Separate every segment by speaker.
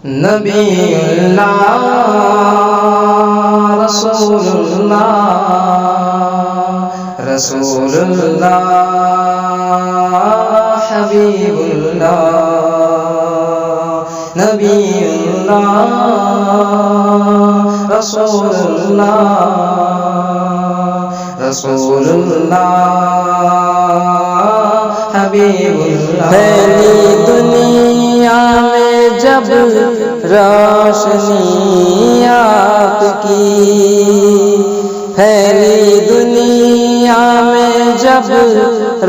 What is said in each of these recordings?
Speaker 1: نبی اللہ رسول اللہ رسول اللہ حبیب اللہ نبی اللہ رسول اللہ رسول اللہ حبیب اللہ
Speaker 2: پھیلی دنیا میں جب روشنی آپ کی، پھیلی دنیا میں جب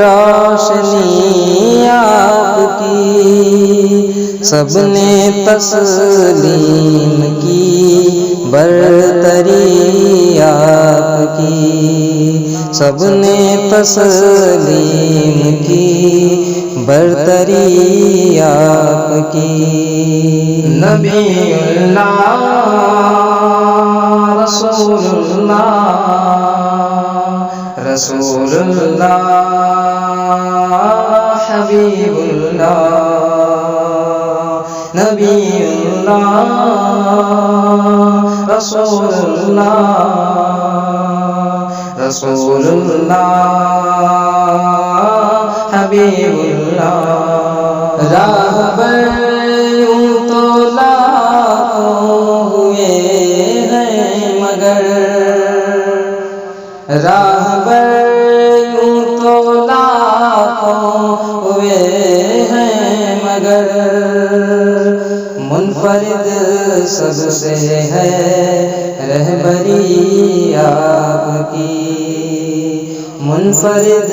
Speaker 2: روشنی آپ کی، سب نے تسلیم کی برتری آپ کی، سب نے تسلیم کی برتری آپ کی۔
Speaker 1: نبی اللہ رسول اللہ رسول اللہ حبیب اللہ نبی اللہ رسول اللہ رسول اللہ حبیب اللہ
Speaker 2: راہ پر یوں تو لاکھوں ہوئے ہیں مگر، راہ پر یوں تو لاکھوں ہوئے ہیں مگر، منفرد سب سے ہے رہبری آپ کی، منفرد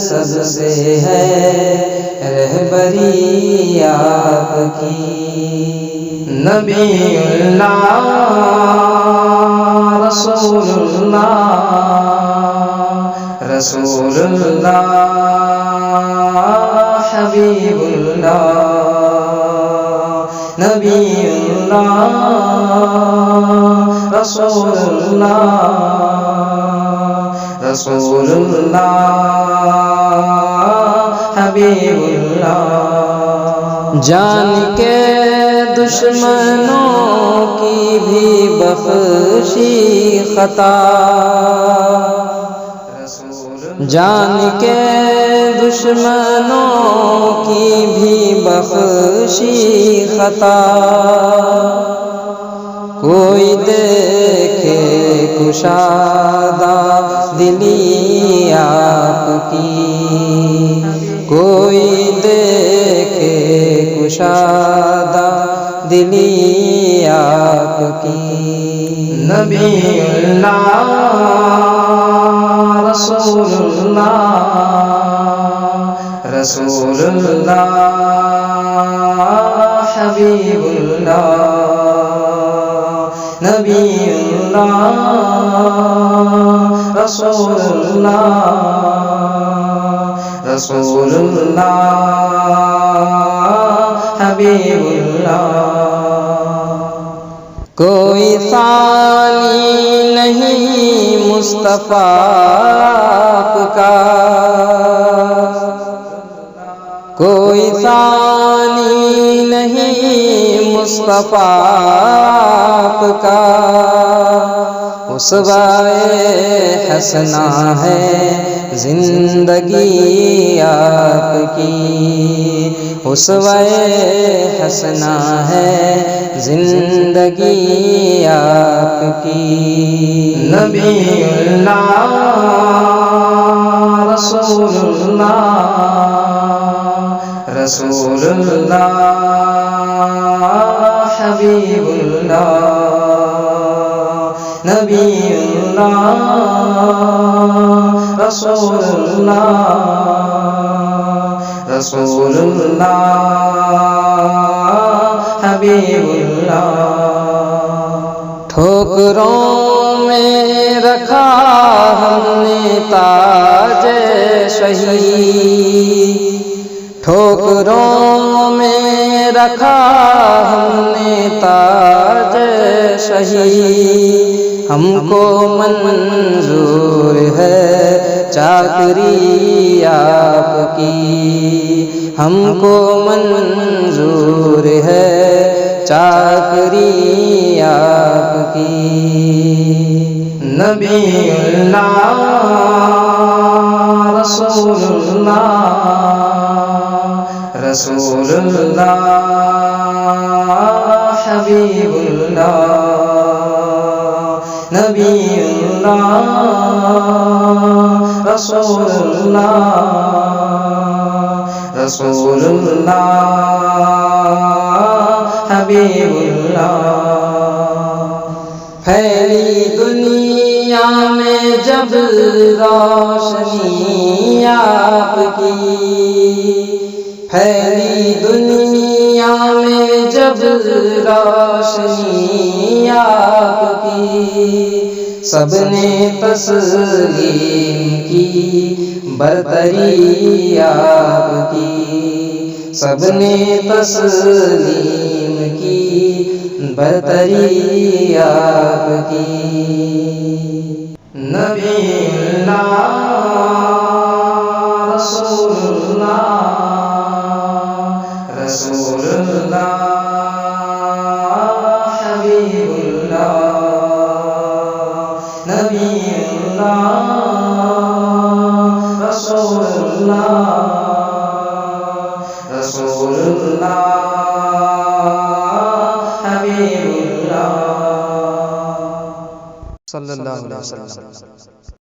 Speaker 2: سب سے ہے رہبری آپ کی۔
Speaker 1: نبی اللہ رسول اللہ رسول اللہ حبیب اللہ نبی اللہ رسول اللہ رسول اللہ حبیب اللہ
Speaker 2: جان کے دشمنوں کی بھی بخشی خطا، جان کے دشمنوں کی بھی بخشی خطا، کوئی دیکھے کشادہ دلی آپ کی، کوئی دیکھے کشادہ دلی آپ کی۔
Speaker 1: نبی اللہ رسول اللہ رسول اللہ حبیب اللہ نبی اللہ رسول اللہ رسول اللہ حبیب اللہ
Speaker 2: کوئی ثانی نہیں مصطفیٰ آپ کا، کوئی ثانی نہیں مصطفیٰ آپ کا، اسوۂ حسنہ ہے زندگی آپ کی، اسوۂ حسنہ ہے زندگی آپ کی۔
Speaker 1: نبی اللہ رسول اللہ رسول اللہ حبیب اللہ نبی اللہ رسول اللہ رسول اللہ حبیب اللہ
Speaker 2: ٹھوکروں میں رکھا ہم نے تاج شہید، ٹھوکروں میں رکھا ہم نے تاج شہید، ہم کو منظور ہے چاکری آپ کی، ہم کو منظور ہے چاکری آپ کی
Speaker 1: نبی اللہ رسول اللہ رسول اللہ حبیب اللہ نبی اللہ رسول اللہ رسول اللہ حبیب اللہ
Speaker 2: پھیلی دنیا میں جب روشنی آپ کی پھیلی دنیا میں جب روشنی آپ کی سب نے تسلیم کی برتری آپ کی سب نے تسلیم کی برتری آپ کی
Speaker 1: نبی اللہ رسول اللہ رسول اللہ حبیب اللہ نبی اللہ رسول اللہ رسول اللہ حبیب اللہ
Speaker 2: صلی اللہ علیہ وسلم.